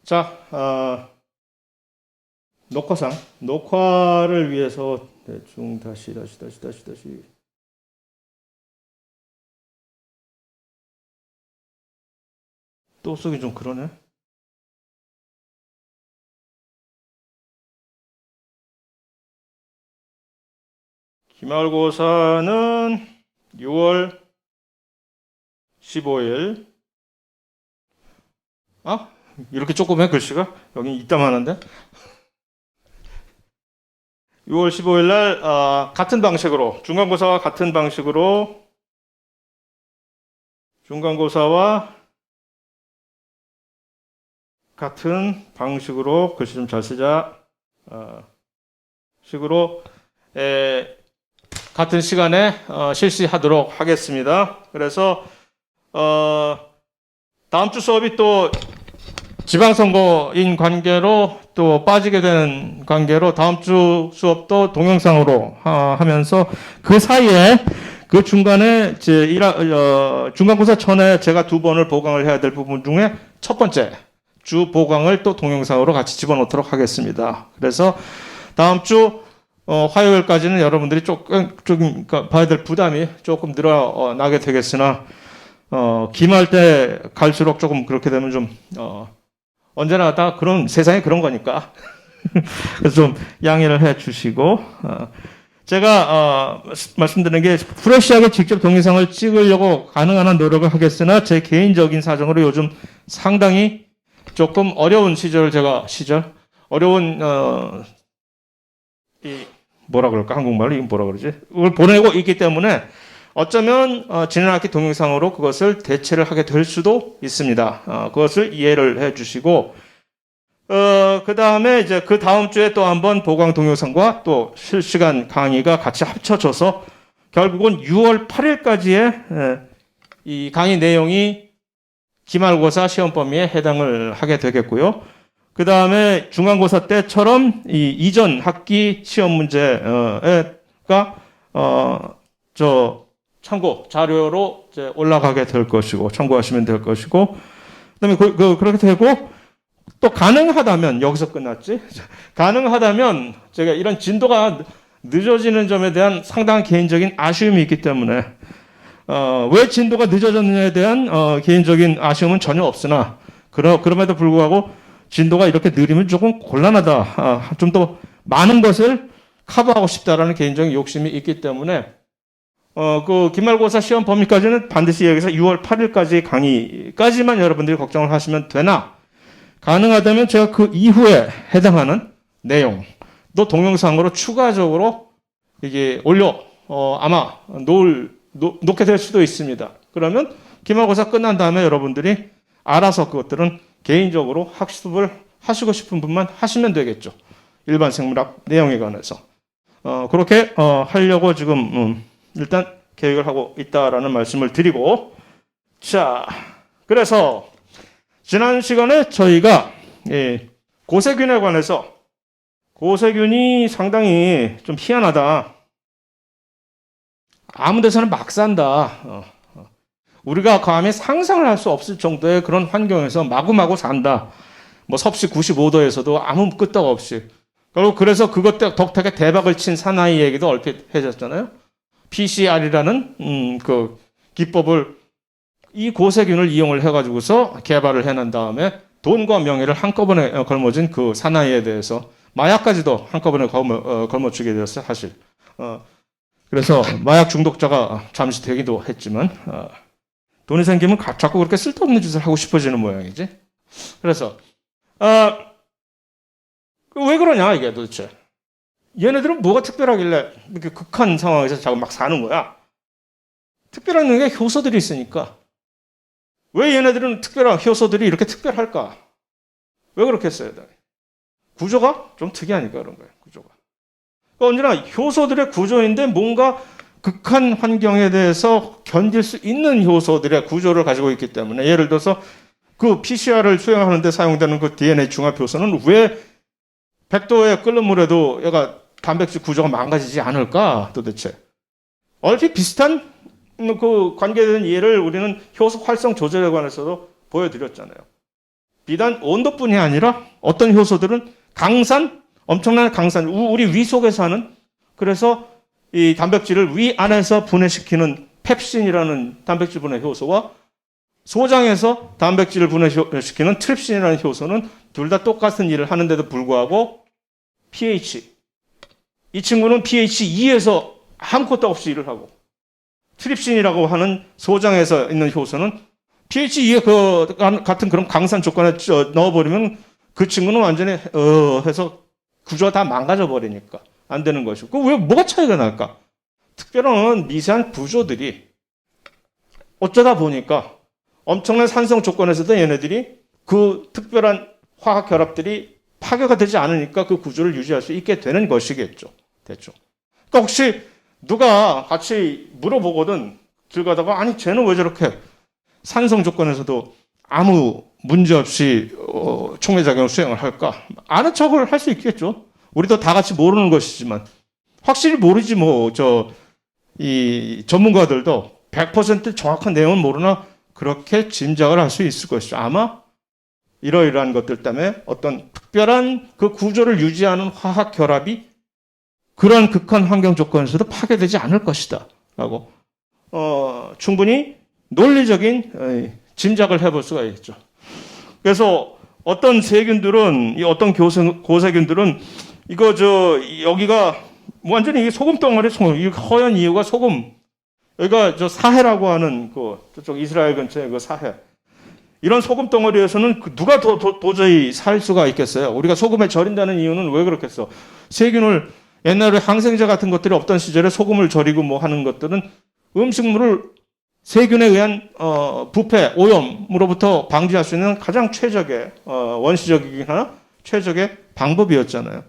자, 녹화를 위해서 대충 다시. 또 쓰기 좀 그러네. 기말고사는 6월 15일. 이렇게 조그매 글씨가? 여기 이따만한데? 6월 15일 날 같은 방식으로 중간고사와 같은 방식으로 글씨 좀 잘 쓰자. 식으로 같은 시간에 실시하도록 하겠습니다. 그래서 다음 주 수업이 또 지방선거인 관계로 또 빠지게 되는 관계로 다음 주 수업도 동영상으로 하면서 그 사이에 그 중간에 중간고사 전에 제가 2번을 보강을 해야 될 부분 중에 첫 번째 주 보강을 또 동영상으로 같이 집어넣도록 하겠습니다. 그래서 다음 주 화요일까지는 여러분들이 조금 봐야 될 부담이 조금 늘어나게 되겠으나 기말 때 갈수록 조금 그렇게 되면 좀 언제나 다 그런 세상이 그런 거니까 그래서 좀 양해를 해 주시고 제가 말씀드리는 게 프레시하게 직접 동영상을 찍으려고 가능한 한 노력을 하겠으나 제 개인적인 사정으로 요즘 상당히 조금 어려운 어려운 뭐라 그럴까 한국말로 이건 뭐라 그러지? 이걸 보내고 있기 때문에 어쩌면 지난 학기 동영상으로 그것을 대체를 하게 될 수도 있습니다. 그것을 이해를 해주시고 그 다음에 이제 그 다음 주에 또 한번 보강 동영상과 또 실시간 강의가 같이 합쳐져서 결국은 6월 8일까지의 이 강의 내용이 기말고사 시험 범위에 해당을 하게 되겠고요. 그 다음에 중간고사 때처럼 이 이전 학기 시험 문제가 참고 자료로 이제 올라가게 될 것이고 참고하시면 될 것이고 그다음에 그렇게 되고 또 가능하다면 여기서 끝났지 가능하다면 제가 이런 진도가 늦어지는 점에 대한 상당한 개인적인 아쉬움이 있기 때문에 왜 진도가 늦어졌느냐에 대한 개인적인 아쉬움은 전혀 없으나 그럼에도 불구하고 진도가 이렇게 느리면 조금 곤란하다. 좀 더 많은 것을 커버하고 싶다라는 개인적인 욕심이 있기 때문에 그 기말고사 시험 범위까지는 반드시 여기서 6월 8일까지 강의까지만 여러분들이 걱정을 하시면 되나 가능하다면 제가 그 이후에 해당하는 내용도 동영상으로 추가적으로 이게 아마 놓게 될 수도 있습니다. 그러면 기말고사 끝난 다음에 여러분들이 알아서 그것들은 개인적으로 학습을 하시고 싶은 분만 하시면 되겠죠. 일반 생물학 내용에 관해서. 그렇게 하려고 지금 일단 계획을 하고 있다라는 말씀을 드리고 자, 그래서 지난 시간에 저희가 고세균에 관해서 고세균이 상당히 좀 희한하다. 아무 데서나 막 산다. 우리가 감히 상상을 할 수 없을 정도의 그런 환경에서 마구마구 산다. 뭐 섭씨 95도에서도 아무 끄떡 없이. 그래서 그것 덕택에 대박을 친 사나이 얘기도 얼핏 해줬잖아요. PCR이라는 그 기법을 이 고세균을 이용을 해가지고서 개발을 해낸 다음에 돈과 명예를 한꺼번에 걸머쥔 그 사나이에 대해서 마약까지도 한꺼번에 걸머쥐게 되었어요, 사실. 그래서 마약 중독자가 잠시 되기도 했지만 돈이 생기면 자꾸 그렇게 쓸데없는 짓을 하고 싶어지는 모양이지. 그래서 왜 그러냐 이게 도대체. 얘네들은 뭐가 특별하길래 이렇게 극한 상황에서 자꾸 막 사는 거야. 특별한 게 효소들이 있으니까. 왜 얘네들은 효소들이 이렇게 특별할까? 왜 그렇게 써야 돼? 구조가 좀 특이하니까 그런 거예요. 구조가. 그러니까 언제나 효소들의 구조인데 뭔가 극한 환경에 대해서 견딜 수 있는 효소들의 구조를 가지고 있기 때문에 예를 들어서 그 PCR을 수행하는 데 사용되는 그 DNA 중합 효소는 왜 100도에 끓는 물에도 얘가 단백질 구조가 망가지지 않을까 도대체. 얼핏 비슷한 그 관계된 예를 우리는 효소 활성 조절에 관해서도 보여드렸잖아요. 비단 온도뿐이 아니라 어떤 효소들은 강산, 엄청난 강산, 우리 위 속에 사는, 그래서 이 단백질을 위 안에서 분해시키는 펩신이라는 단백질 분해 효소와 소장에서 단백질을 분해시키는 트립신이라는 효소는 둘 다 똑같은 일을 하는데도 불구하고 pH, 이 친구는 pH 2에서 아무것도 없이 일을 하고, 트립신이라고 하는 소장에서 있는 효소는 pH 2에 그 같은 그런 강산 조건에 넣어버리면 그 친구는 완전히 해서 구조가 다 망가져 버리니까 안 되는 것이고, 그 왜 뭐가 차이가 날까? 특별한 미세한 구조들이 어쩌다 보니까 엄청난 산성 조건에서도 얘네들이 그 특별한 화학 결합들이 파괴가 되지 않으니까 그 구조를 유지할 수 있게 되는 것이겠죠. 됐죠. 그러니까 혹시 누가 같이 물어보거든, 길 가다가, 아니 쟤는 왜 저렇게 산성 조건에서도 아무 문제 없이 촉매작용을 수행을 할까? 아는 척을 할 수 있겠죠. 우리도 다 같이 모르는 것이지만 확실히 모르지 뭐. 이 전문가들도 100% 정확한 내용은 모르나 그렇게 짐작을 할 수 있을 것이죠. 아마 이러이러한 것들 때문에 어떤 특별한 그 구조를 유지하는 화학 결합이 그런 극한 환경 조건에서도 파괴되지 않을 것이다 라고 충분히 논리적인 짐작을 해볼 수가 있죠. 그래서 어떤 세균들은, 어떤 고세균들은 이거 여기가 완전히 이게 소금 덩어리, 이 허연 이유가 소금, 여기가 사해라고 하는 저쪽 이스라엘 근처의 그 사해, 이런 소금 덩어리에서는 누가 도저히 살 수가 있겠어요? 우리가 소금에 절인다는 이유는 왜 그렇겠어? 세균을, 옛날에 항생제 같은 것들이 없던 시절에 소금을 절이고 뭐 하는 것들은 음식물을 세균에 의한 부패, 오염으로부터 방지할 수 있는 가장 최적의, 원시적이긴 하나 최적의 방법이었잖아요.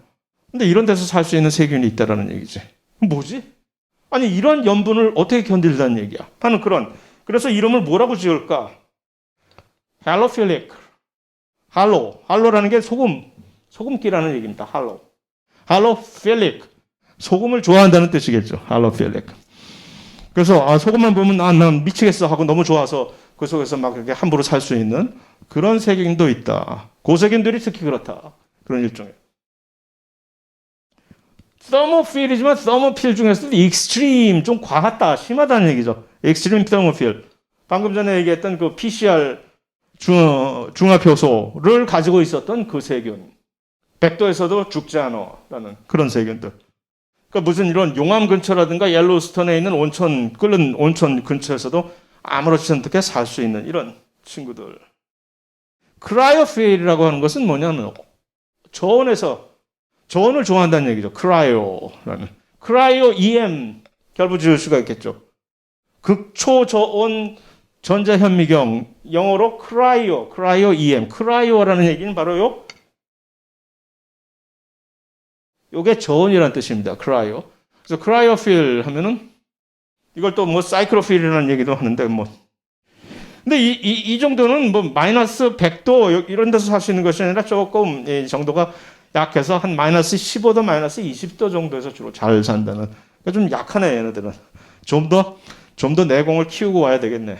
근데 이런 데서 살 수 있는 세균이 있다라는 얘기지. 뭐지? 아니 이런 염분을 어떻게 견딜다는 얘기야 하는 그런. 그래서 이름을 뭐라고 지을까? 할로필릭, 할로라는 게 소금기라는 얘기입니다. 할로필릭, 소금을 좋아한다는 뜻이겠죠. 할로필릭. 그래서 소금만 보면 난 미치겠어 하고 너무 좋아서 그 속에서 막 이렇게 함부로 살 수 있는 그런 세균도 있다. 고세균들이 특히 그렇다. 그런 일종의. 서머필이지만 서머필 중에서도 익스트림, 좀 과하다, 심하다는 얘기죠. 익스트림 서머필. 방금 전에 얘기했던 그 PCR 중합효소를 가지고 있었던 그 세균. 100도에서도 죽지 않아라는 그런 세균들. 그러니까 무슨 이런 용암 근처라든가 옐로우스톤에 있는 끓는 온천 근처에서도 아무렇지 않게 살 수 있는 이런 친구들. 크라이오필이라고 하는 것은 뭐냐면 저온을 좋아한다는 얘기죠. 크라이오라는. 크라이오 EM 결부 지을 수가 있겠죠. 극초저온 전자현미경, 영어로 크라이오 EM. 크라이오라는 얘기는 바로 요게 저온이라는 뜻입니다. 크라이오. 그래서 크라이오필 하면은 이걸 또 뭐 사이클로필이라는 얘기도 하는데 뭐. 근데 이 정도는 뭐 마이너스 100도 이런 데서 살 수 있는 것이 아니라 조금 이 정도가 약해서 한 마이너스 15도, 마이너스 20도 정도에서 주로 잘 산다는. 그러니까 좀 약하네, 얘네들은. 좀 더 내공을 키우고 와야 되겠네.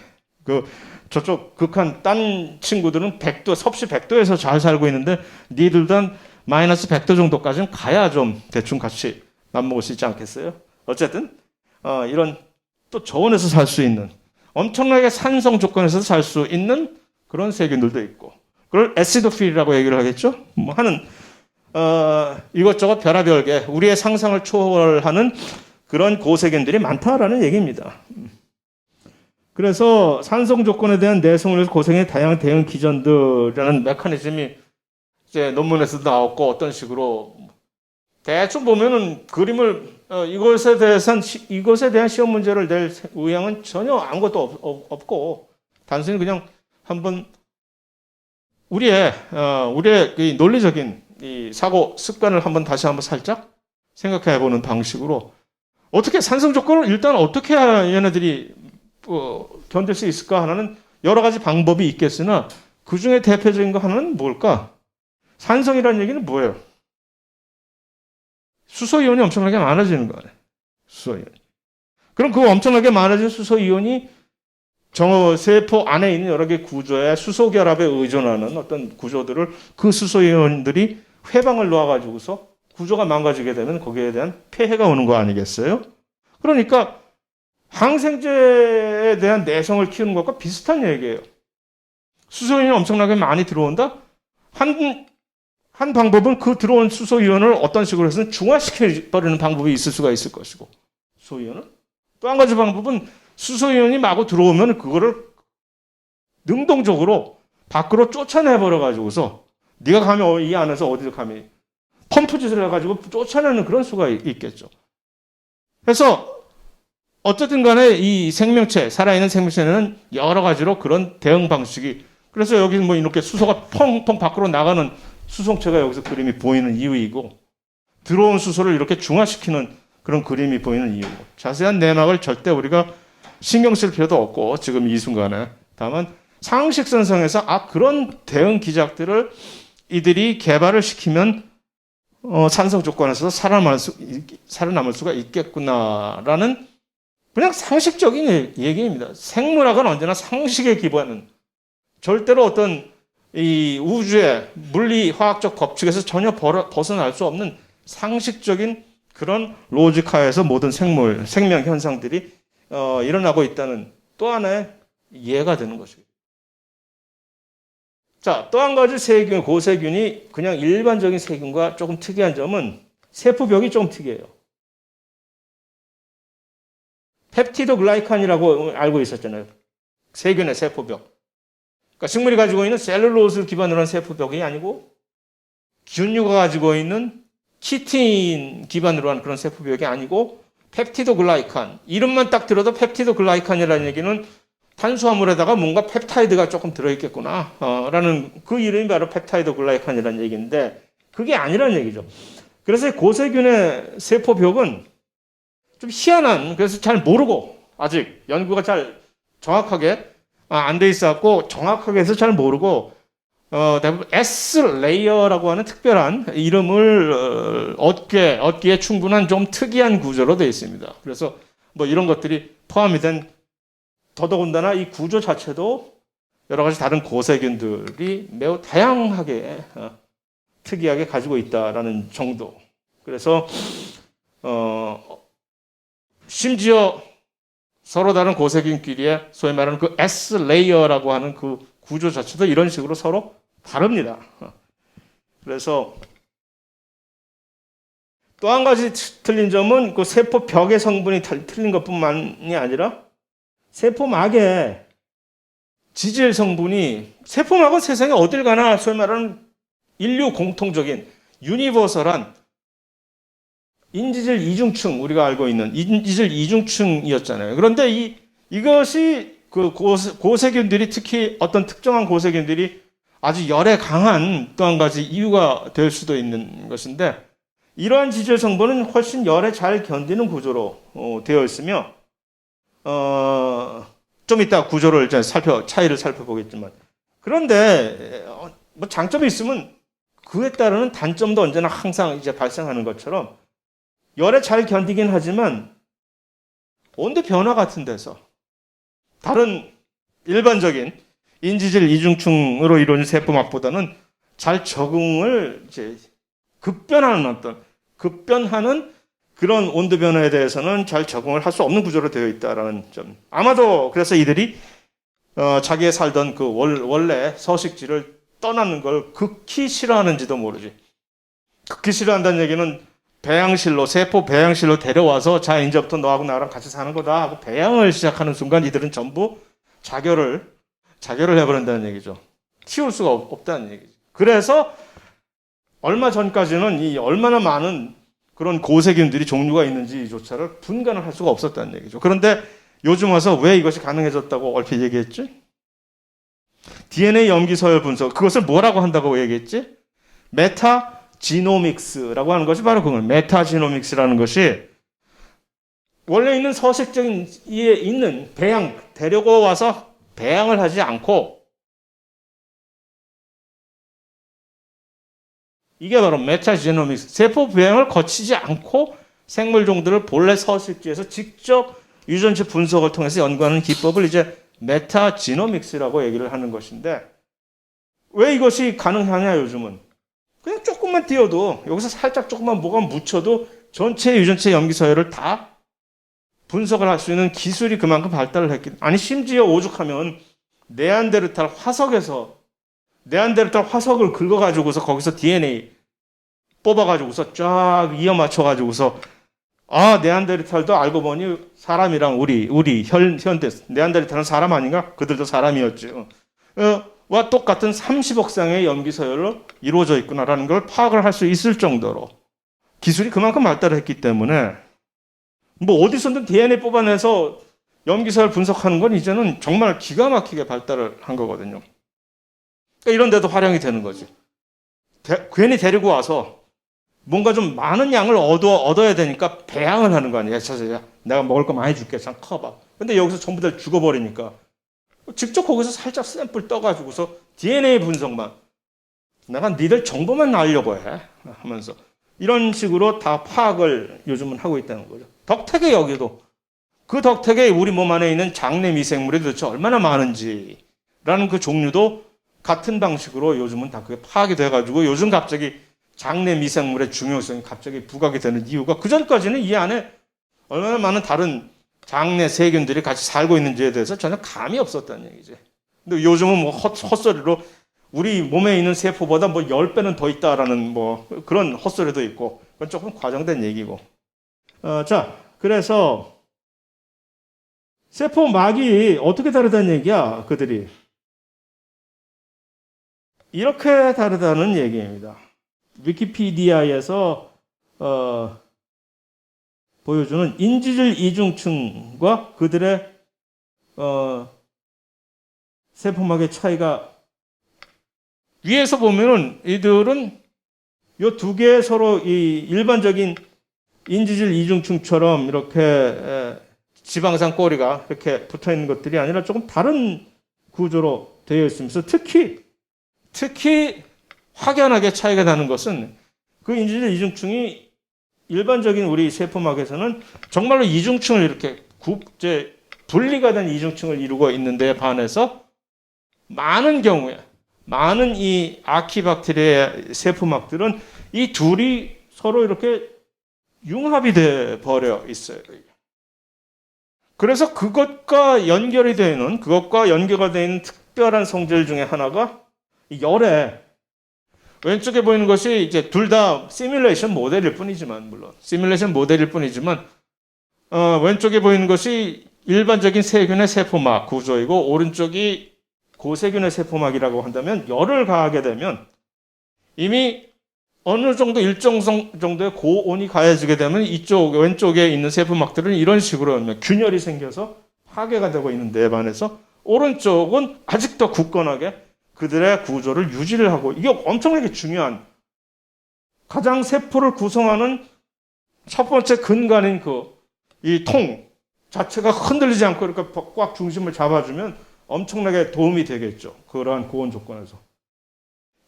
저쪽 극한 딴 친구들은 100도, 섭씨 100도에서 잘 살고 있는데 니들도 한 마이너스 100도 정도까지는 가야 좀 대충 같이 맞먹을 수 있지 않겠어요? 어쨌든 이런 또 저온에서 살 수 있는, 엄청나게 산성 조건에서 살 수 있는 그런 세균들도 있고, 그걸 애시도필이라고 얘기를 하겠죠? 뭐 하는 이것저것 별의별 게 우리의 상상을 초월하는 그런 고세균들이 많다라는 얘기입니다. 그래서 산성 조건에 대한 내성을 위해서 고생의 다양한 대응 기전들이라는 메커니즘이 이제 논문에서도 나왔고, 어떤 식으로 대충 보면은 그림을 이것에 대한 시험 문제를 낼 의향은 전혀 아무것도 없고, 단순히 그냥 한번 우리의 이 논리적인 이 사고 습관을 다시 한번 살짝 생각해 보는 방식으로, 어떻게 산성 조건을 일단 어떻게 해야 얘네들이 견딜 수 있을까 하는 여러 가지 방법이 있겠으나 그 중에 대표적인 거 하나는 뭘까? 산성이라는 얘기는 뭐예요? 수소이온이 엄청나게 많아지는 거예요. 수소이온. 그럼 그 엄청나게 많아진 수소이온이 세포 안에 있는 여러 개 구조의 수소 결합에 의존하는 어떤 구조들을 그 수소 이온들이 회방을 놓아가지고서 구조가 망가지게 되면 거기에 대한 폐해가 오는 거 아니겠어요? 그러니까 항생제에 대한 내성을 키우는 것과 비슷한 얘기예요. 수소이온이 엄청나게 많이 들어온다? 한 방법은 그 들어온 수소이온을 어떤 식으로 해서는 중화시켜버리는 방법이 있을 수가 있을 것이고, 수소이온을. 또 한 가지 방법은 수소이온이 마구 들어오면 그거를 능동적으로 밖으로 쫓아내버려가지고서 네가 감히 이 안에서 어디서 감히 펌프짓을 해가지고 쫓아내는 그런 수가 있겠죠. 그래서 어쨌든 간에 이 생명체, 살아있는 생명체는 여러 가지로 그런 대응 방식이, 그래서 여기 뭐 이렇게 수소가 펑펑 밖으로 나가는 수송체가 여기서 그림이 보이는 이유이고, 들어온 수소를 이렇게 중화시키는 그런 그림이 보이는 이유고, 자세한 내막을 절대 우리가 신경 쓸 필요도 없고 지금 이 순간에, 다만 상식선상에서 그런 대응 기작들을 이들이 개발을 시키면 산성 조건에서 살아남을 수가 있겠구나라는 그냥 상식적인 얘기입니다. 생물학은 언제나 상식에 기반은, 절대로 어떤 이 우주의 물리 화학적 법칙에서 전혀 벗어날 수 없는 상식적인 그런 로직하에서 모든 생명 현상들이 일어나고 있다는 또 하나의 이해가 되는 것이죠. 자, 또 한 가지 세균, 고세균이 그냥 일반적인 세균과 조금 특이한 점은 세포벽이 좀 특이해요. 펩티도글라이칸이라고 알고 있었잖아요. 세균의 세포벽. 그러니까 식물이 가지고 있는 셀룰로스를 기반으로 한 세포벽이 아니고 균류가 가지고 있는 키틴 기반으로 한 그런 세포벽이 아니고 펩티도글라이칸. 이름만 딱 들어도 펩티도글라이칸이라는 얘기는 탄수화물에다가 뭔가 펩타이드가 조금 들어있겠구나 라는 그 이름이 바로 펩타이도글라이칸이라는 얘기인데 그게 아니라는 얘기죠. 그래서 고세균의 세포벽은 좀 희한한, 그래서 잘 모르고 아직 연구가 잘 정확하게 안 돼 있었고 정확하게 해서 잘 모르고 대부분 S-레이어라고 하는 특별한 이름을 얻기에 충분한 좀 특이한 구조로 되어 있습니다. 그래서 뭐 이런 것들이 포함이 된, 더더군다나 이 구조 자체도 여러 가지 다른 고세균들이 매우 다양하게 특이하게 가지고 있다라는 정도. 그래서 심지어 서로 다른 고세균끼리의 소위 말하는 그 S-레이어라고 하는 그 구조 자체도 이런 식으로 서로 다릅니다. 그래서 또 한 가지 틀린 점은 그 세포벽의 성분이 틀린 것뿐만이 아니라 세포막의 지질 성분이, 세포막은 세상에 어딜 가나 소위 말하는 인류 공통적인 유니버설한 인지질 이중층, 우리가 알고 있는 인지질 이중층이었잖아요. 그런데 이것이 그 고세균들이, 특히 어떤 특정한 고세균들이 아주 열에 강한 또 한 가지 이유가 될 수도 있는 것인데, 이러한 지질 성분은 훨씬 열에 잘 견디는 구조로 되어 있으며, 좀 이따 구조를 이제 차이를 살펴보겠지만, 그런데 뭐 장점이 있으면 그에 따르는 단점도 언제나 항상 이제 발생하는 것처럼 열에 잘 견디긴 하지만 온도 변화 같은 데서 다른 일반적인 인지질 이중층으로 이루어진 세포막보다는 잘 적응을 이제 급변하는 그런 온도 변화에 대해서는 잘 적응을 할 수 없는 구조로 되어 있다라는 점. 아마도 그래서 이들이 자기의 살던 그 원래 서식지를 떠나는 걸 극히 싫어하는지도 모르지. 극히 싫어한다는 얘기는 세포 배양실로 데려와서 자, 이제부터 너하고 나랑 같이 사는 거다 하고 배양을 시작하는 순간 이들은 전부 자결을 해버린다는 얘기죠. 키울 수가 없다는 얘기죠. 그래서 얼마 전까지는 이 얼마나 많은 그런 고세균들이 종류가 있는지조차를 분간을 할 수가 없었다는 얘기죠. 그런데 요즘 와서 왜 이것이 가능해졌다고 얼핏 얘기했지? DNA 염기 서열 분석, 그것을 뭐라고 한다고 얘기했지? 메타지노믹스라고 하는 것이 바로 그건, 메타지노믹스라는 것이 원래 있는 서식적인 이에 있는 데리고 와서 배양을 하지 않고, 이게 바로 메타지노믹스, 세포 배양을 거치지 않고 생물 종들을 본래 서식지에서 직접 유전체 분석을 통해서 연구하는 기법을 이제 메타지노믹스라고 얘기를 하는 것인데 왜 이것이 가능하냐 요즘은 그냥 조금만 띄워도 여기서 살짝 조금만 뭐가 묻혀도 전체 유전체 염기 서열을 다 분석을 할 수 있는 기술이 그만큼 발달을 했기 아니 심지어 오죽하면 네안데르탈 화석을 긁어가지고서 거기서 DNA 뽑아가지고서 쫙 이어 맞춰가지고서 네안데르탈도 알고 보니 사람이랑 우리 현대 네안데르탈은 사람 아닌가? 그들도 사람이었죠. 와 똑같은 30억 쌍의 염기 서열로 이루어져 있구나라는 걸 파악을 할 수 있을 정도로 기술이 그만큼 발달했기 때문에 뭐 어디서든 DNA 뽑아내서 염기 서열 분석하는 건 이제는 정말 기가 막히게 발달을 한 거거든요. 그러니까 이런 데도 활용이 되는 거지. 괜히 데리고 와서 뭔가 좀 많은 양을 얻어야 되니까 배양을 하는 거 아니야. 야, 내가 먹을 거 많이 줄게. 참 커봐. 근데 여기서 전부 다 죽어버리니까 직접 거기서 살짝 샘플 떠가지고서 DNA 분석만 내가 니들 정보만 알려고 해 하면서 이런 식으로 다 파악을 요즘은 하고 있다는 거죠. 덕택의 여기도 그 덕택에 우리 몸 안에 있는 장내 미생물이 도대체 얼마나 많은지라는 그 종류도 같은 방식으로 요즘은 다 그게 파악이 돼가지고 요즘 갑자기 장내 미생물의 중요성이 갑자기 부각이 되는 이유가 그전까지는 이 안에 얼마나 많은 다른 장내 세균들이 같이 살고 있는지에 대해서 전혀 감이 없었다는 얘기지. 근데 요즘은 뭐 헛소리로 우리 몸에 있는 세포보다 뭐 10배는 더 있다라는 뭐 그런 헛소리도 있고 그건 조금 과장된 얘기고. 자, 그래서 세포막이 어떻게 다르다는 얘기야, 그들이. 이렇게 다르다는 얘기입니다. 위키피디아에서 보여주는 인지질 이중층과 그들의 세포막의 차이가 위에서 보면은 이들은 이 두 개의 서로 이 일반적인 인지질 이중층처럼 이렇게 지방산 꼬리가 이렇게 붙어 있는 것들이 아니라 조금 다른 구조로 되어 있으면서 특히 확연하게 차이가 나는 것은 그 인지질 이중층이 일반적인 우리 세포막에서는 정말로 이중층을 이렇게 분리가 된 이중층을 이루고 있는데 반해서 많은 경우에 많은 이 아키박테리아의 세포막들은 이 둘이 서로 이렇게 융합이 돼 버려 있어요. 그래서 그것과 연결이 되는 특별한 성질 중에 하나가 열에 왼쪽에 보이는 것이 이제 둘 다 시뮬레이션 모델일 뿐이지만 왼쪽에 보이는 것이 일반적인 세균의 세포막 구조이고 오른쪽이 고세균의 세포막이라고 한다면 열을 가하게 되면 이미 어느 정도 일정 정도의 고온이 가해지게 되면 이쪽 왼쪽에 있는 세포막들은 이런 식으로 균열이 생겨서 파괴가 되고 있는 데 반해서 오른쪽은 아직도 굳건하게 그들의 구조를 유지를 하고 이게 엄청나게 중요한 가장 세포를 구성하는 첫 번째 근간인 이 통 자체가 흔들리지 않고 이렇게 꽉 중심을 잡아주면 엄청나게 도움이 되겠죠. 그러한 고온 조건에서.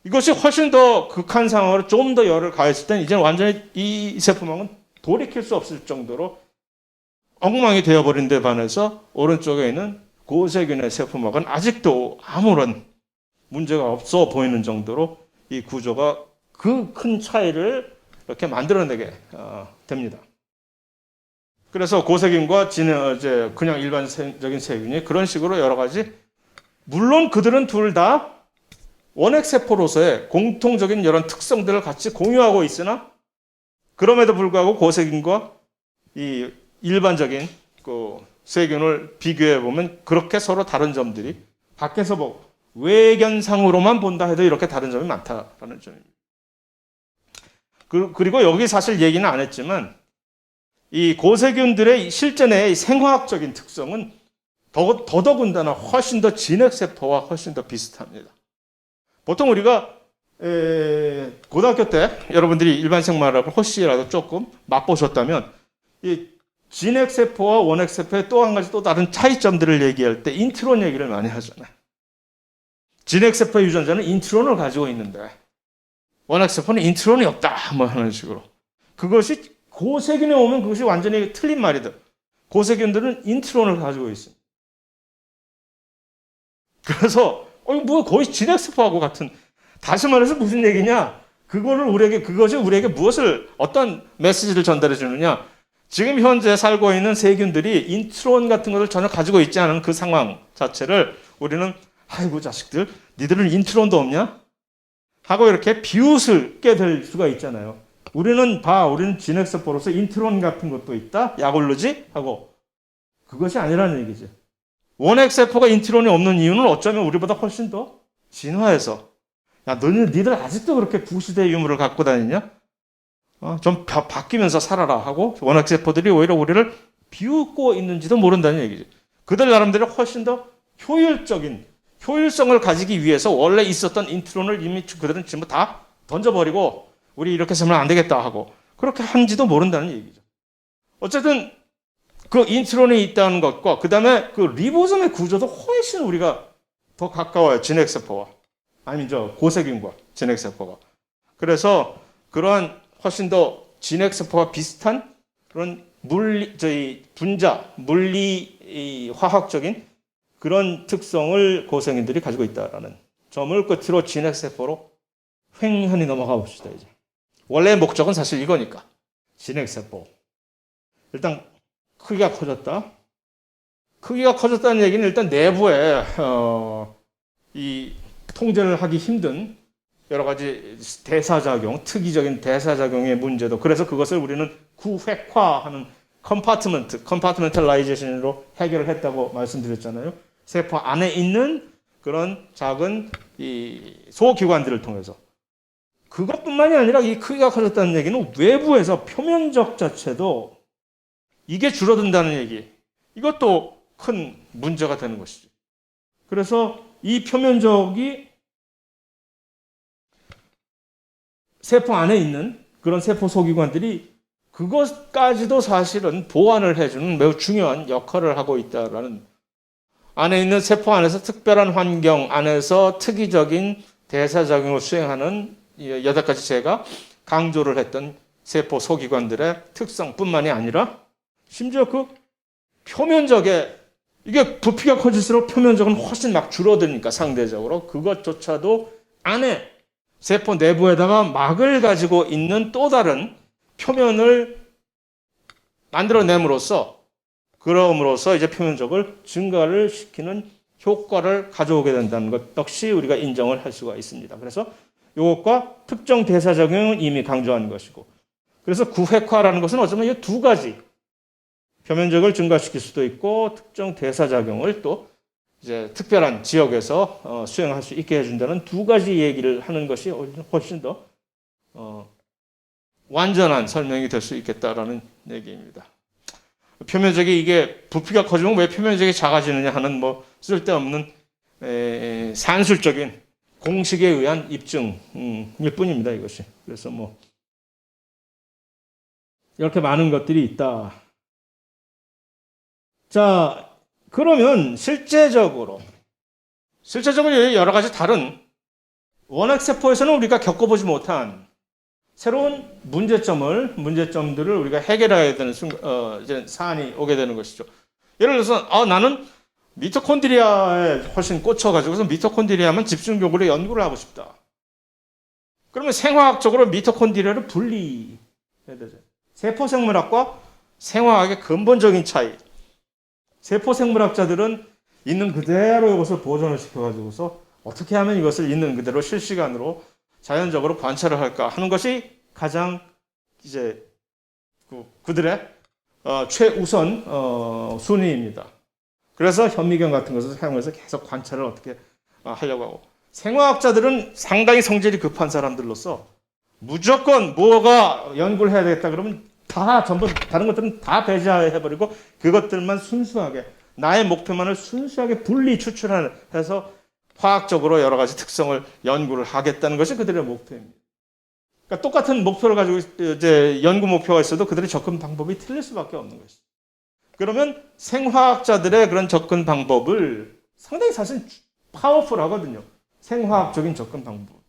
이것이 훨씬 더 극한 상황으로 좀 더 열을 가했을 때는 이제는 완전히 이 세포막은 돌이킬 수 없을 정도로 엉망이 되어버린 데 반해서 오른쪽에 있는 고세균의 세포막은 아직도 아무런 문제가 없어 보이는 정도로 이 구조가 그 큰 차이를 이렇게 만들어내게 됩니다. 그래서 고세균과 그냥 일반적인 세균이 그런 식으로 여러 가지 물론 그들은 둘 다 원핵세포로서의 공통적인 이런 특성들을 같이 공유하고 있으나 그럼에도 불구하고 고세균과 이 일반적인 그 세균을 비교해 보면 그렇게 서로 다른 점들이 밖에서 외견상으로만 본다 해도 이렇게 다른 점이 많다라는 점입니다. 그리고 여기 사실 얘기는 안 했지만 이 고세균들의 실제 내의 생화학적인 특성은 더더군다나 훨씬 더 진핵세포와 훨씬 더 비슷합니다. 보통 우리가 고등학교 때 여러분들이 일반 생물학을 혹시라도 조금 맛보셨다면 이 진핵세포와 원핵세포의 또 한 가지 또 다른 차이점들을 얘기할 때 인트론 얘기를 많이 하잖아요. 진핵세포의 유전자는 인트론을 가지고 있는데 원핵세포는 인트론이 없다 뭐 하는 식으로 그것이 고세균에 오면 그것이 완전히 틀린 말이다. 고세균들은 인트론을 가지고 있습니다. 그래서 이거 뭐 거의 진엑스포하고 같은. 다시 말해서 무슨 얘기냐? 그것이 우리에게 무엇을 어떤 메시지를 전달해 주느냐? 지금 현재 살고 있는 세균들이 인트론 같은 것을 전혀 가지고 있지 않은 그 상황 자체를 우리는 아이고 자식들, 니들은 인트론도 없냐? 하고 이렇게 비웃게 될 수가 있잖아요. 우리는 진엑스포로서 인트론 같은 것도 있다? 약 올르지? 하고 그것이 아니라는 얘기지. 원핵세포가 인트론이 없는 이유는 어쩌면 우리보다 훨씬 더 진화해서 야, 니들 아직도 그렇게 구시대 유물을 갖고 다니냐? 좀 바뀌면서 살아라 하고 원핵세포들이 오히려 우리를 비웃고 있는지도 모른다는 얘기지. 그들 나름대로 훨씬 더 효율성을 가지기 위해서 원래 있었던 인트론을 이미 그들은 전부 다 던져버리고 우리 이렇게 해서는 안 되겠다 하고 그렇게 한지도 모른다는 얘기죠. 어쨌든 그 인트론이 있다는 것과 그 다음에 그 리보솜의 구조도 훨씬 우리가 더 가까워요. 진핵세포와. 고세균과 진핵세포가. 그래서 그러한 훨씬 더 진핵세포와 비슷한 그런 물리 화학적인 그런 특성을 고생인들이 가지고 있다라는 점을 끝으로 진핵세포로 횡연히 넘어가 봅시다, 이제. 원래 목적은 사실 이거니까. 진핵세포. 일단, 크기가 커졌다. 크기가 커졌다는 얘기는 일단 내부에, 이 통제를 하기 힘든 여러 가지 대사작용, 특이적인 대사작용의 문제도, 그래서 그것을 우리는 구획화하는 컴파트멘탈라이제이션으로 해결을 했다고 말씀드렸잖아요. 세포 안에 있는 그런 작은 이 소기관들을 통해서. 그것뿐만이 아니라 이 크기가 커졌다는 얘기는 외부에서 표면적 자체도 이게 줄어든다는 얘기. 이것도 큰 문제가 되는 것이죠. 그래서 이 표면적이 세포 안에 있는 그런 세포 소기관들이 그것까지도 사실은 보완을 해주는 매우 중요한 역할을 하고 있다라는, 안에 있는 세포 안에서 특별한 환경 안에서 특이적인 대사작용을 수행하는 8가지 제가 강조를 했던 세포 소기관들의 특성뿐만이 아니라 심지어 그 표면적에 이게 부피가 커질수록 표면적은 훨씬 막 줄어드니까 상대적으로 그것조차도 안에 세포 내부에다가 막을 가지고 있는 또 다른 표면을 만들어냄으로써 그럼으로써 이제 표면적을 증가를 시키는 효과를 가져오게 된다는 것 역시 우리가 인정을 할 수가 있습니다. 그래서 이것과 특정 대사작용은 이미 강조한 것이고, 그래서 구획화라는 것은 어쩌면 이 두 가지 표면적을 증가시킬 수도 있고 특정 대사작용을 또 이제 특별한 지역에서 수행할 수 있게 해준다는 두 가지 얘기를 하는 것이 훨씬 더 완전한 설명이 될 수 있겠다라는 얘기입니다. 표면적이 이게 부피가 커지면 왜 표면적이 작아지느냐 하는 뭐 쓸데없는 산술적인 공식에 의한 입증일 뿐입니다, 이것이. 그래서 뭐 이렇게 많은 것들이 있다. 자, 그러면 실제적으로 여러 가지 다른 원핵세포에서는 우리가 겪어보지 못한 새로운 문제점들을 우리가 해결해야 되는 이제 사안이 오게 되는 것이죠. 예를 들어서 나는 미토콘드리아에 훨씬 꽂혀가지고서 미토콘드리아만 집중적으로 연구를 하고 싶다. 그러면 생화학적으로 미토콘드리아를 분리해야 되죠. 세포생물학과 생화학의 근본적인 차이. 세포생물학자들은 있는 그대로 이것을 보존을 시켜가지고서 어떻게 하면 이것을 있는 그대로 실시간으로 자연적으로 관찰을 할까 하는 것이 가장 이제 그들의 최우선 순위입니다. 그래서 현미경 같은 것을 사용해서 계속 관찰을 어떻게 하려고 하고, 생화학자들은 상당히 성질이 급한 사람들로서 무조건 뭐가 연구를 해야 되겠다 그러면 다 전부 다른 것들은 다 배제해버리고 그것들만 순수하게 나의 목표만을 순수하게 분리 추출해서 화학적으로 여러 가지 특성을 연구를 하겠다는 것이 그들의 목표입니다. 그러니까 똑같은 목표를 가지고 이제 연구 목표가 있어도 그들의 접근 방법이 틀릴 수밖에 없는 것이죠. 그러면 생화학자들의 그런 접근 방법을 상당히 사실 파워풀하거든요. 생화학적인 접근 방법.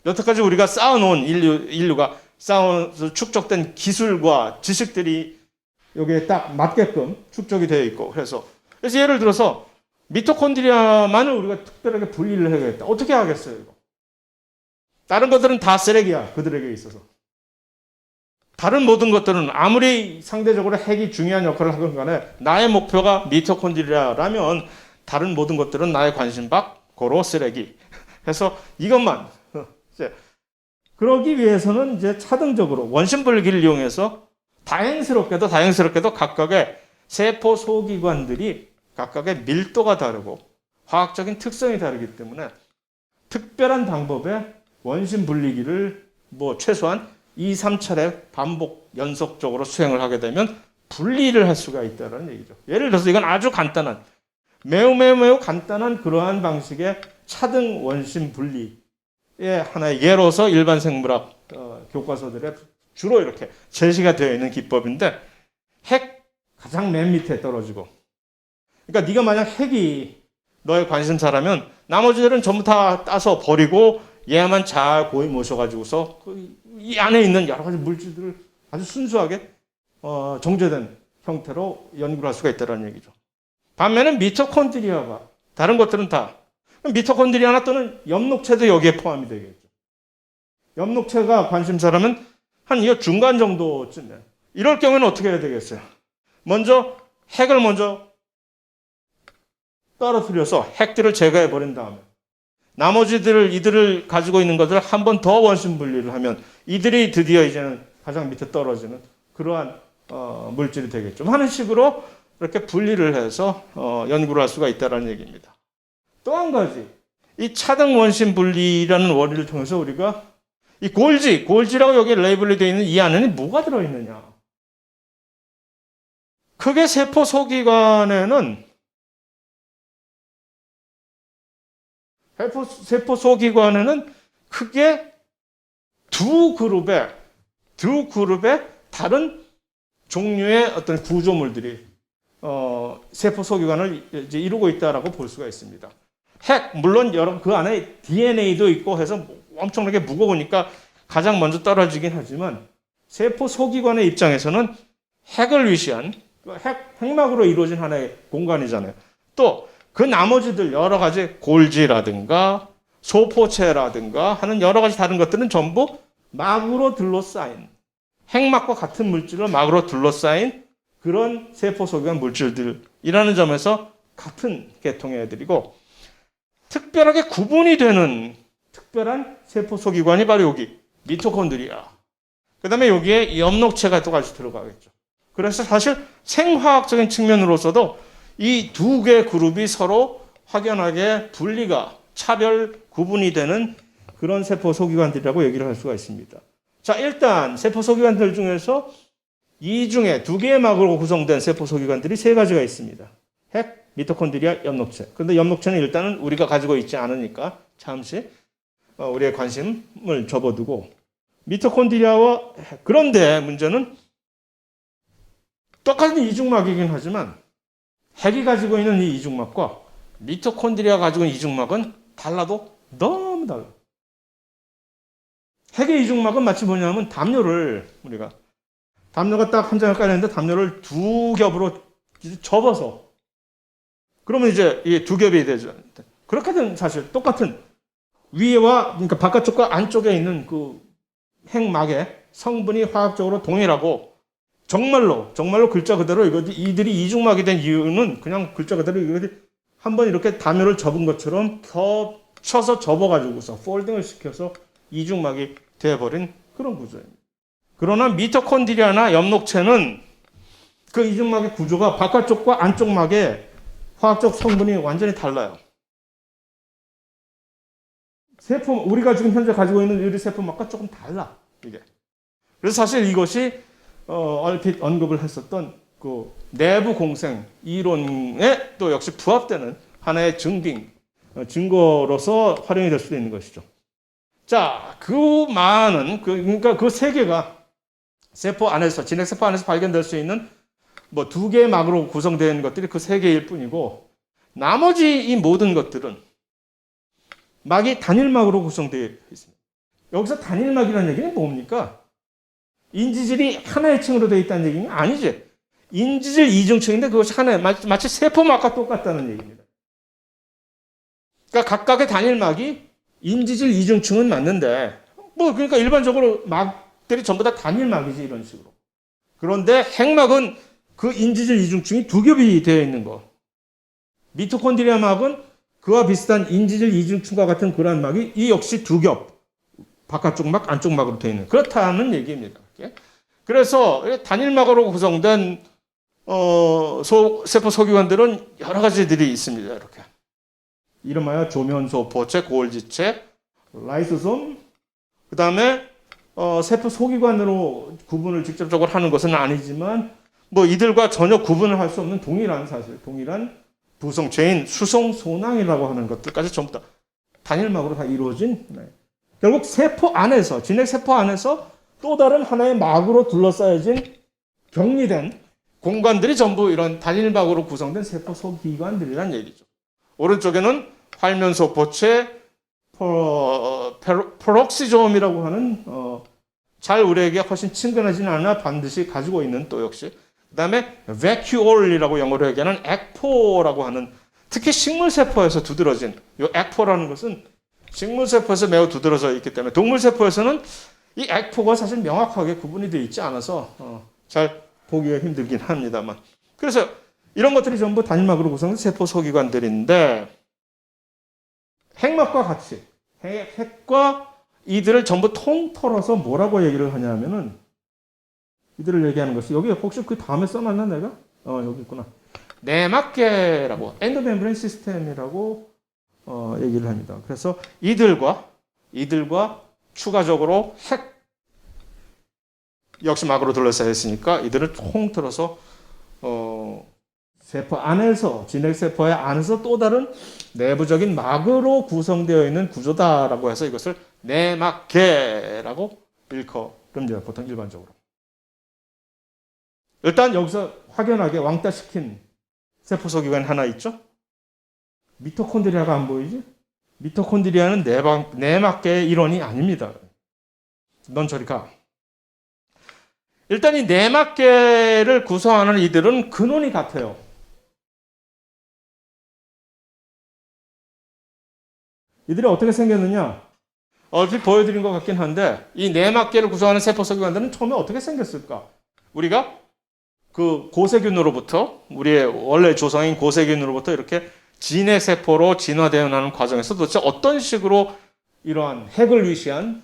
여태까지 우리가 쌓아놓은 인류가 쌓아서 축적된 기술과 지식들이 여기에 딱 맞게끔 축적이 되어 있고, 그래서 예를 들어서 미토콘드리아만을 우리가 특별하게 분리를 해야겠다. 어떻게 하겠어요, 이거? 다른 것들은 다 쓰레기야, 그들에게 있어서. 다른 모든 것들은 아무리 상대적으로 핵이 중요한 역할을 하건 간에 나의 목표가 미토콘드리아라면 다른 모든 것들은 나의 관심밖, 고로 쓰레기. 해서 이것만. 이제 그러기 위해서는 이제 차등적으로 원심분리기를 이용해서 다행스럽게도 각각의 세포 소기관들이 각각의 밀도가 다르고 화학적인 특성이 다르기 때문에 특별한 방법의 원심 분리기를 최소한 2, 3차례 반복 연속적으로 수행을 하게 되면 분리를 할 수가 있다는 얘기죠. 예를 들어서 이건 아주 간단한 매우 간단한 그러한 방식의 차등 원심 분리의 하나의 예로서 일반 생물학 교과서들에 주로 이렇게 제시가 되어 있는 기법인데 핵 가장 맨 밑에 떨어지고 그러니까 네가 만약 핵이 너의 관심사라면 나머지들은 전부 다 따서 버리고 얘만 잘 고이 모셔가지고서 이 안에 있는 여러 가지 물질들을 아주 순수하게 정제된 형태로 연구를 할 수가 있다는 얘기죠. 반면에 미토콘드리아가 다른 것들은 다 미토콘드리아나 또는 엽록체도 여기에 포함이 되겠죠. 엽록체가 관심사라면 한 이 중간 정도쯤에 이럴 경우에는 어떻게 해야 되겠어요? 핵을 먼저 떨어뜨려서 핵들을 제거해 버린 다음에 이들을 가지고 있는 것들을 한 번 더 원심 분리를 하면 이들이 드디어 이제는 가장 밑에 떨어지는 그러한 물질이 되겠죠. 하는 식으로 이렇게 분리를 해서 연구를 할 수가 있다는 얘기입니다. 또 한 가지, 이 차등 원심 분리라는 원리를 통해서 우리가 이 골지라고 여기 레이블이 되어 있는 이 안에는 뭐가 들어있느냐? 크게 세포 소기관에는 크게 두 그룹의 다른 종류의 어떤 구조물들이 세포 소기관을 이제 이루고 있다라고 볼 수가 있습니다. 물론 그 안에 DNA도 있고 해서 엄청나게 무거우니까 가장 먼저 떨어지긴 하지만 세포 소기관의 입장에서는 핵을 위시한 핵막으로 이루어진 하나의 공간이잖아요. 또 그 나머지들 여러 가지 골지라든가 소포체라든가 하는 여러 가지 다른 것들은 전부 막으로 둘러싸인 핵막과 같은 물질을 막으로 둘러싸인 그런 세포 소기관 물질들이라는 점에서 같은 계통의 애들이고 특별하게 구분이 되는 특별한 세포 소기관이 바로 여기 미토콘드리아. 그 다음에 여기에 엽록체가 또 같이 들어가겠죠. 그래서 사실 생화학적인 측면으로서도 이 두 개의 그룹이 서로 확연하게 차별 구분이 되는 그런 세포 소기관들이라고 얘기를 할 수가 있습니다. 자, 일단 세포 소기관들 중에서 이 중에 두 개의 막으로 구성된 세포 소기관들이 세 가지가 있습니다. 핵, 미토콘드리아, 엽록체. 그런데 엽록체는 일단은 우리가 가지고 있지 않으니까 잠시 우리의 관심을 접어두고 미토콘드리아와 그런데 문제는 똑같은 이중막이긴 하지만 핵이 가지고 있는 이 이중막과 미토콘드리아가 가지고 있는 이중막은 달라도 너무 달라. 핵의 이중막은 마치 뭐냐면 담요가 딱 한 장을 깔렸는데 담요를 두 겹으로 접어서 그러면 이제 이게 두 겹이 되죠. 그렇게든 사실 똑같은 그러니까 바깥쪽과 안쪽에 있는 그 핵막의 성분이 화학적으로 동일하고 정말로 글자 그대로 이들이 이중막이 된 이유는 그냥 글자 그대로 이들이 한번 이렇게 담요를 접은 것처럼 겹쳐서 접어가지고서 폴딩을 시켜서 이중막이 되어버린 그런 구조입니다. 그러나 미토콘드리아나 엽록체는 그 이중막의 구조가 바깥쪽과 안쪽 막의 화학적 성분이 완전히 달라요. 우리가 지금 현재 가지고 있는 유리 세포막과 조금 달라, 이게. 그래서 사실 이것이 얼핏 언급을 했었던 그 내부 공생 이론에 또 역시 부합되는 하나의 증거로서 활용이 될 수도 있는 것이죠. 자, 그러니까 그 세 개가 진핵세포 안에서 발견될 수 있는 두 개의 막으로 구성되어 것들이 그 세 개일 뿐이고, 나머지 이 모든 것들은 막이 단일막으로 구성되어 있습니다. 여기서 단일막이라는 얘기는 뭡니까? 인지질이 하나의 층으로 되어 있다는 얘기는 아니지. 인지질 이중층인데 그것이 하나의 마치 세포막과 똑같다는 얘기입니다. 그러니까 각각의 단일막이 인지질 이중층은 맞는데 뭐 그러니까 일반적으로 막들이 전부 다 단일막이지 이런 식으로. 그런데 핵막은 그 인지질 이중층이 두 겹이 되어 있는 거. 미토콘드리아 막은 그와 비슷한 인지질 이중층과 같은 그러한 막이 이 역시 두 겹. 바깥쪽 막, 안쪽 막으로 되어 있는. 그렇다는 얘기입니다. 그래서 단일막으로 구성된 세포 소기관들은 여러 가지들이 있습니다. 이렇게. 이름하여 조면소포체, 고울지체, 라이소솜, 그 다음에 세포 소기관으로 구분을 직접적으로 하는 것은 아니지만 뭐 이들과 전혀 구분을 할 수 없는 동일한 사실, 동일한 부성체인 수성소낭이라고 하는 것들까지 전부 다 단일막으로 다 이루어진 결국 세포 안에서, 진핵세포 안에서 또 다른 하나의 막으로 둘러싸여진 격리된 공간들이 전부 이런 단일막으로 구성된 세포 소기관들이란 얘기죠. 오른쪽에는 활면소포체, 페록시좀이라고 하는 잘 우리에게 훨씬 친근하지는 않아 반드시 가지고 있는 또 역시 그 다음에 vacuole이라고 영어로 얘기하는 액포라고 하는 특히 식물세포에서 두드러진 이 액포라는 것은 식물세포에서 매우 두드러져 있기 때문에 동물세포에서는 이 액포가 사실 명확하게 구분이 되어 있지 않아서 잘 보기가 힘들긴 합니다만 그래서 이런 것들이 전부 단일막으로 구성된 세포 소기관들인데 핵막과 같이 핵과 이들을 전부 통틀어서 뭐라고 얘기를 하냐면은 이들을 얘기하는 것이 여기 혹시 그 다음에 써놨나 내가? 여기 있구나. 내막계라고 엔도멤브레인 시스템이라고 얘기를 합니다. 그래서 이들과 추가적으로 핵 역시 막으로 둘러싸여 있으니까 이들을 통틀어서 세포 안에서 진핵세포의 안에서 또 다른 내부적인 막으로 구성되어 있는 구조다라고 해서 이것을 내막계라고 일컬습니다. 보통 일반적으로. 일단 여기서 확연하게 왕따시킨 세포 소기관 하나 있죠? 미토콘드리아가 안 보이지? 미토콘드리아는 내막계의 일원이 아닙니다. 넌 저리 가. 일단 이 내막계를 구성하는 이들은 근원이 같아요. 이들이 어떻게 생겼느냐? 얼핏 보여드린 것 같긴 한데 이 내막계를 구성하는 세포 소기관들은 처음에 어떻게 생겼을까? 우리가 그 고세균으로부터 우리의 원래 조상인 고세균으로부터 이렇게 진핵세포로 진화되어 나가는 과정에서 도대체 어떤 식으로 이러한 핵막을 위시한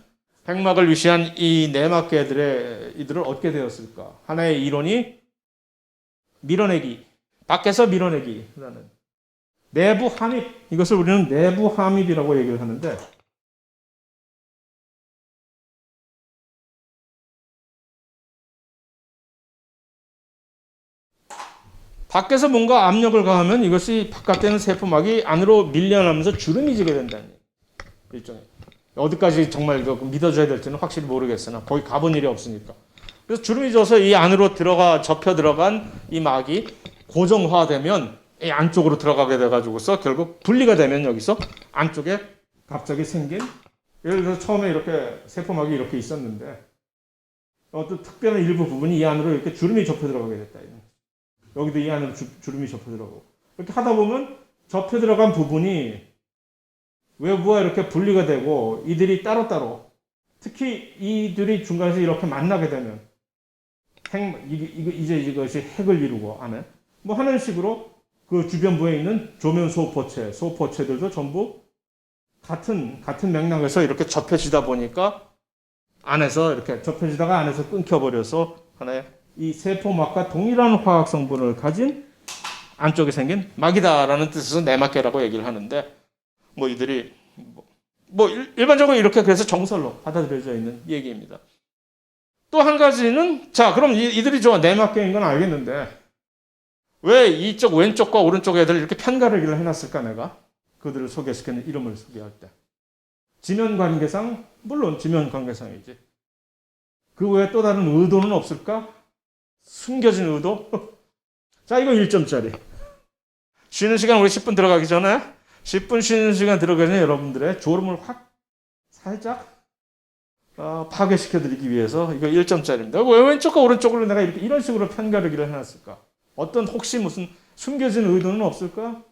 이 내막계들을 얻게 되었을까? 하나의 이론이 밀어내기, 밖에서 밀어내기라는 내부 함입, 이것을 우리는 내부 함입이라고 얘기를 하는데 밖에서 뭔가 압력을 가하면 이것이 바깥에 있는 세포막이 안으로 밀려나면서 주름이 지게 된다는 일종의. 어디까지 정말 이거 믿어줘야 될지는 확실히 모르겠으나 거기 가본 일이 없으니까. 그래서 주름이 져서 이 안으로 접혀 들어간 이 막이 고정화되면 이 안쪽으로 들어가게 돼가지고서 결국 분리가 되면 여기서 안쪽에 갑자기 생긴 예를 들어서 처음에 이렇게 세포막이 이렇게 있었는데 어떤 특별한 일부 부분이 이 안으로 이렇게 주름이 접혀 들어가게 됐다. 여기도 이 안으로 주름이 접혀 들어가고 이렇게 하다 보면 접혀 들어간 부분이 외부와 이렇게 분리가 되고 이들이 따로따로 특히 이들이 중간에서 이렇게 만나게 되면 이제 이것이 핵을 이루고 안에 뭐 하는 식으로 그 주변부에 있는 조면 소포체들도 전부 같은 맥락에서 이렇게 접혀지다 보니까 안에서 이렇게 접혀지다가 안에서 끊겨버려서 하나의 이 세포막과 동일한 화학 성분을 가진 안쪽에 생긴 막이다라는 뜻에서 내막계라고 얘기를 하는데 뭐 이들이 뭐 일반적으로 이렇게 그래서 정설로 받아들여져 있는 얘기입니다. 또 한 가지는 자 그럼 이들이 내막계인 건 알겠는데 왜 이쪽 왼쪽과 오른쪽 애들 이렇게 편가르기를 해놨을까 내가 그들을 소개시키는 이름을 소개할 때 지면관계상 물론 지면관계상이지 그 외에 또 다른 의도는 없을까? 숨겨진 의도? 자 이거 1점짜리 쉬는 시간 우리 10분 들어가기 전에 10분 쉬는 시간 들어가기 전에 여러분들의 졸음을 확 살짝 파괴시켜드리기 위해서 이거 1점짜리입니다. 왜 왼쪽과 오른쪽으로 내가 이런 식으로 편가르기를 해놨을까? 어떤 혹시 무슨 숨겨진 의도는 없을까?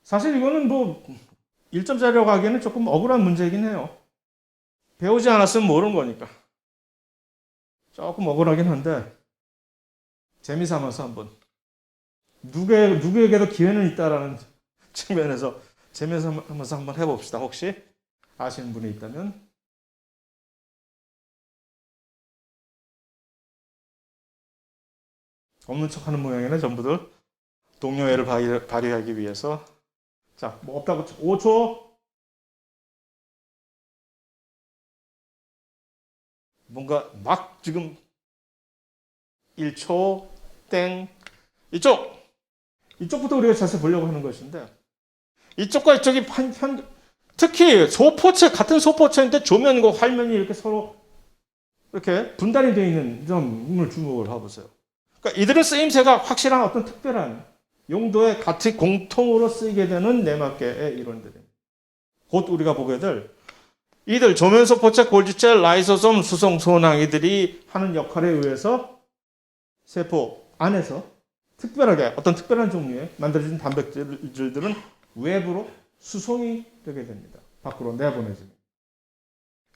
사실 이거는 뭐 1점짜리라고 하기에는 조금 억울한 문제이긴 해요. 배우지 않았으면 모르는 거니까. 조금 억울하긴 한데 재미삼아서 한번 누구에게도 기회는 있다라는 측면에서 재미삼아서 한번 해봅시다. 혹시 아시는 분이 있다면. 없는 척하는 모양이네. 전부들 동료애를 발휘하기 위해서. 자, 뭐 없다고 5초. 뭔가 막 지금 1초 땡. 이쪽부터 우리가 자세히 보려고 하는 것인데, 이쪽과 이쪽이 특히 소포체, 같은 소포체인데 조면과 활면이 이렇게 서로 이렇게 분단이 되어 있는 점을 주목을 해보세요. 그러니까 이들은 쓰임새가 확실한 어떤 특별한 용도에 같이 공통으로 쓰이게 되는 내막계의 이론들입니다. 곧 우리가 보게 될 이들 조면소포체, 골지체, 라이소솜, 수송소낭 이들이 하는 역할에 의해서 세포 안에서 특별하게 어떤 특별한 종류의 만들어진 단백질들은 외부로 수송이 되게 됩니다. 밖으로 내보내집니다.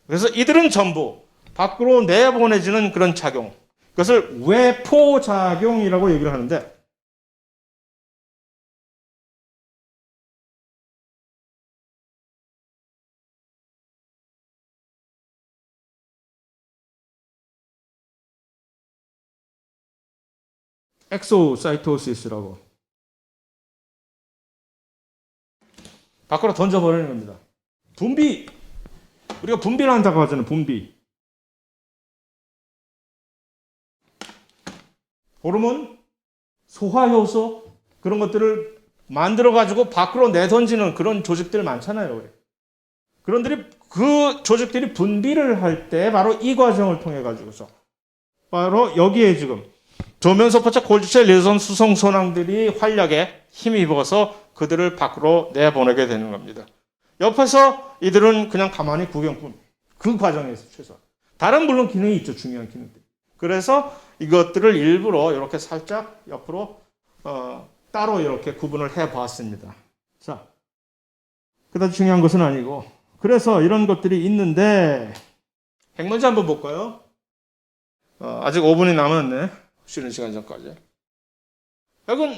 그래서 이들은 전부 밖으로 내보내지는 그런 작용, 그것을 외포작용이라고 얘기를 하는데, 엑소사이토시스라고 밖으로 던져버리는 겁니다. 분비, 우리가 분비를 한다고 하잖아요. 분비, 호르몬, 소화효소 그런 것들을 만들어 가지고 밖으로 내던지는 그런 조직들 많잖아요. 그런들이 그 조직들이 분비를 할 때 바로 이 과정을 통해 가지고서 바로 여기에 지금 조면소포체, 골지체, 리소솜, 수송소낭들이 활력에 힘입어서 그들을 밖으로 내보내게 되는 겁니다. 옆에서 이들은 그냥 가만히 구경뿐. 그 과정에서 최소한. 다른 물론 기능이 있죠. 중요한 기능들. 그래서 이것들을 일부러 이렇게 살짝 옆으로 따로 이렇게 구분을 해봤습니다. 자, 그다지 중요한 것은 아니고, 그래서 이런 것들이 있는데 핵문제 한번 볼까요? 아직 5분이 남았네. 쉬는 시간 전까지. 핵은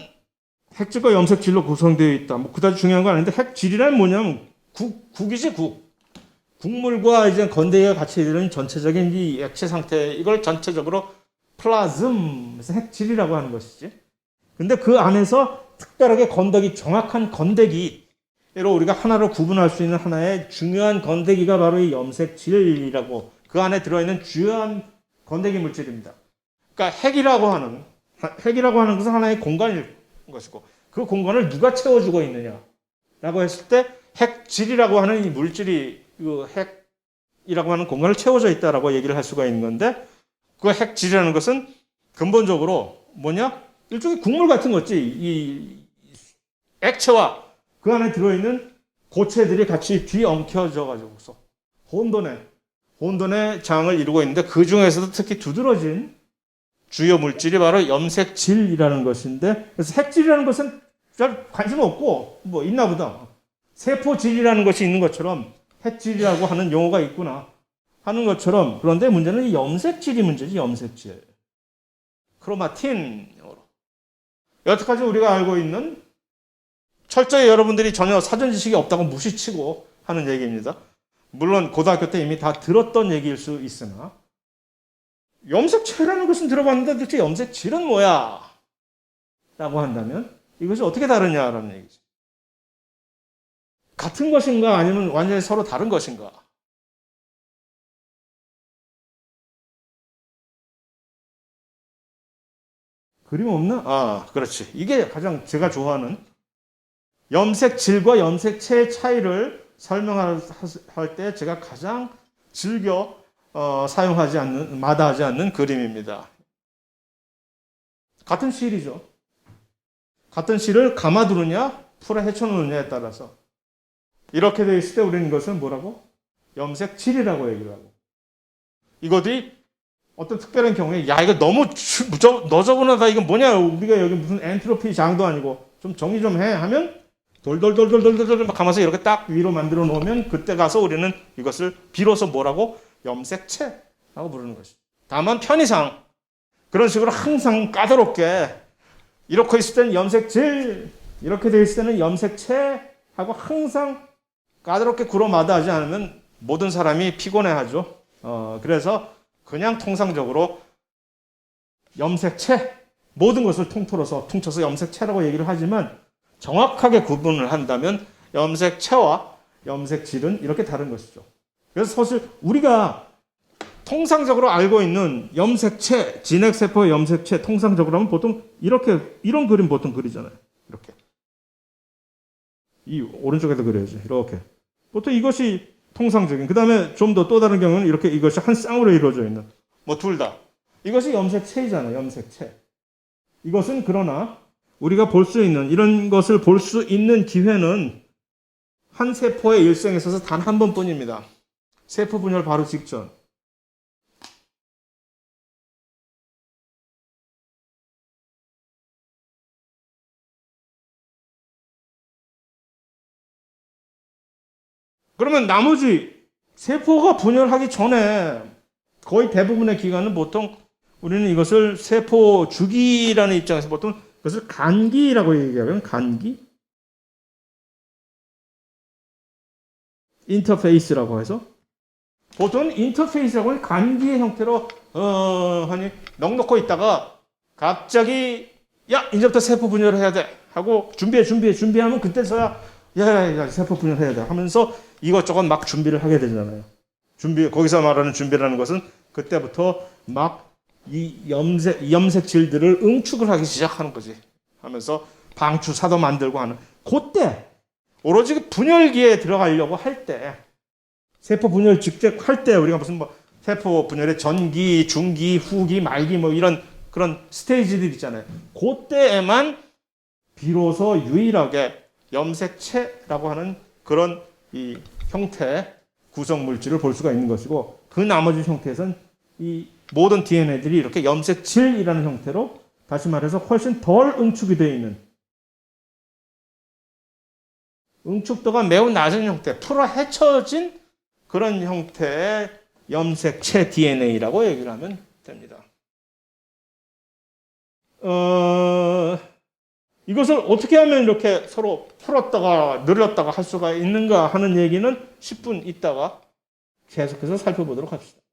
핵질과 염색질로 구성되어 있다. 뭐 그다지 중요한 건 아닌데, 핵질이란 뭐냐면 국이지, 국. 국물과 이제 건더기가 같이 이루는 전체적인 이 액체 상태, 이걸 전체적으로 플라즘, 핵질이라고 하는 것이지. 근데 그 안에서 특별하게 정확한 건더기로 우리가 하나로 구분할 수 있는 하나의 중요한 건더기가 바로 이 염색질이라고, 그 안에 들어있는 주요한 건더기 물질입니다. 그러니까 핵이라고 하는 것은 하나의 공간일 것이고, 그 공간을 누가 채워주고 있느냐라고 했을 때 핵질이라고 하는 이 물질이 그 핵이라고 하는 공간을 채워져 있다라고 얘기를 할 수가 있는 건데, 그 핵질이라는 것은 근본적으로 뭐냐? 일종의 국물 같은 거지. 이 액체와 그 안에 들어있는 고체들이 같이 뒤엉켜져 가지고서 혼돈의 장을 이루고 있는데, 그 중에서도 특히 두드러진 주요 물질이 바로 염색질이라는 것인데, 그래서 핵질이라는 것은 잘 관심 없고 뭐 있나 보다. 세포질이라는 것이 있는 것처럼 핵질이라고 하는 용어가 있구나 하는 것처럼, 그런데 문제는 이 염색질이 문제지. 염색질, 크로마틴으로 여태까지 우리가 알고 있는, 철저히 여러분들이 전혀 사전 지식이 없다고 무시치고 하는 얘기입니다. 물론 고등학교 때 이미 다 들었던 얘기일 수 있으나, 염색체라는 것은 들어봤는데 도대체 염색질은 뭐야? 라고 한다면 이것이 어떻게 다르냐라는 얘기죠. 같은 것인가 아니면 완전히 서로 다른 것인가? 그림 없나? 아, 그렇지. 이게 가장 제가 좋아하는, 염색질과 염색체의 차이를 설명할 때 제가 가장 즐겨 마다하지 않는 그림입니다. 같은 실이죠. 같은 실을 감아두느냐, 풀에 헤쳐놓느냐에 따라서 이렇게 되어 있을 때 우리는 이것을 뭐라고? 염색질이라고 얘기를 하고, 이것이 어떤 특별한 경우에 야 이거 너무 너저분하다, 이건 뭐냐, 우리가 여기 무슨 엔트로피 장도 아니고 좀 정리 좀 해 하면 돌돌돌돌돌돌 막 가면서 이렇게 딱 위로 만들어 놓으면 그때 가서 우리는 이것을 비로소 뭐라고? 염색체라고 부르는 것이죠. 다만 편의상 그런 식으로 항상 까다롭게 이렇게 있을 때는 염색질, 이렇게 돼 있을 때는 염색체 하고 항상 까다롭게 구로마다하지 않으면 모든 사람이 피곤해하죠. 그래서 그냥 통상적으로 염색체, 모든 것을 퉁쳐서 염색체라고 얘기를 하지만 정확하게 구분을 한다면 염색체와 염색질은 이렇게 다른 것이죠. 그래서 사실 우리가 통상적으로 알고 있는 염색체, 진핵세포의 염색체, 통상적으로 하면 보통 이런 그림 보통 그리잖아요. 이렇게. 이 오른쪽에도 그려야지. 이렇게. 보통 이것이 통상적인. 그 다음에 좀 더 또 다른 경우는 이렇게 이것이 한 쌍으로 이루어져 있는. 뭐 둘 다. 이것이 염색체이잖아요. 염색체. 이것은 그러나 우리가 볼 수 있는, 이런 것을 볼 수 있는 기회는 한 세포의 일생에 있어서 단 한 번뿐입니다. 세포 분열 바로 직전. 그러면 나머지 세포가 분열하기 전에 거의 대부분의 기간은 보통 우리는 이것을 세포 주기라는 입장에서 보통 그것을 간기라고 얘기하면 간기? 인터페이스라고 해서 보통 인터페이스라고 하면 간기의 형태로 하니 넉넉히 있다가 갑자기 야 이제부터 세포 분열을 해야 돼 하고 준비하면 그때서야 야 세포 분열해야 돼 하면서 이것저것 막 준비를 하게 되잖아요. 거기서 말하는 준비라는 것은 그때부터 막 이 염색질들을 응축을 하기 시작하는 거지. 하면서 방추사도 만들고 하는 그때 오로지 분열기에 들어가려고 할 때 세포 분열 직접 할 때 우리가 무슨 뭐 세포 분열의 전기, 중기, 후기, 말기 뭐 이런 그런 스테이지들 있잖아요. 그때에만 비로소 유일하게 염색체라고 하는 그런 이 형태 구성 물질을 볼 수가 있는 것이고 그 나머지 형태에서는 이 모든 DNA들이 이렇게 염색질이라는 형태로 다시 말해서 훨씬 덜 응축이 되어 있는 응축도가 매우 낮은 형태, 풀어 헤쳐진 그런 형태의 염색체 DNA라고 얘기를 하면 됩니다. 이것을 어떻게 하면 이렇게 서로 풀었다가 늘렸다가 할 수가 있는가 하는 얘기는 10분 있다가 계속해서 살펴보도록 합시다.